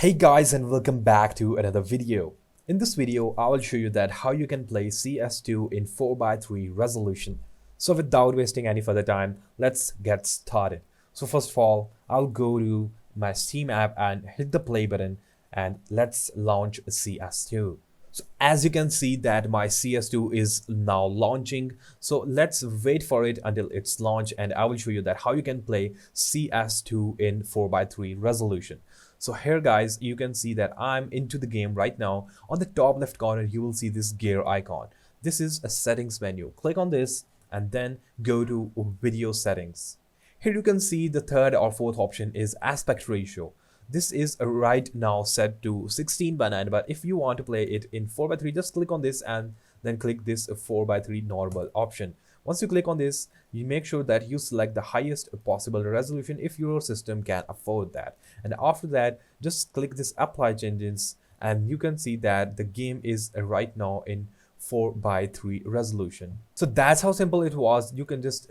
Hey guys, and welcome back to another video. In this video, I will show you that how you can play CS2 in 4:3 resolution. So without wasting any further time, let's get started. So first of all, I'll go to my Steam app and hit the play button and let's launch CS2. So as you can see that my CS2 is now launching. So let's wait for it until it's launched and I will show you that how you can play CS2 in 4:3 resolution. So here guys, you can see that I'm into the game right now. On the top left corner, you will see this gear icon. This is a settings menu. Click on this and then go to video settings. Here you can see the third or fourth option is aspect ratio. This is right now set to 16:9, but if you want to play it in 4:3, just click on this and then click this 4:3 normal option. Once you click on this, you make sure that you select the highest possible resolution if your system can afford that. And after that, just click this apply changes and you can see that the game is right now in 4:3 resolution. So that's how simple it was. You can just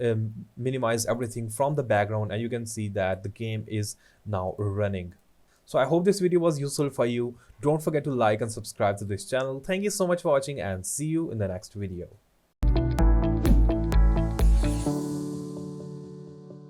minimize everything from the background and you can see that the game is now running. So I hope this video was useful for you. Don't forget to like and subscribe to this channel. Thank you so much for watching and see you in the next video.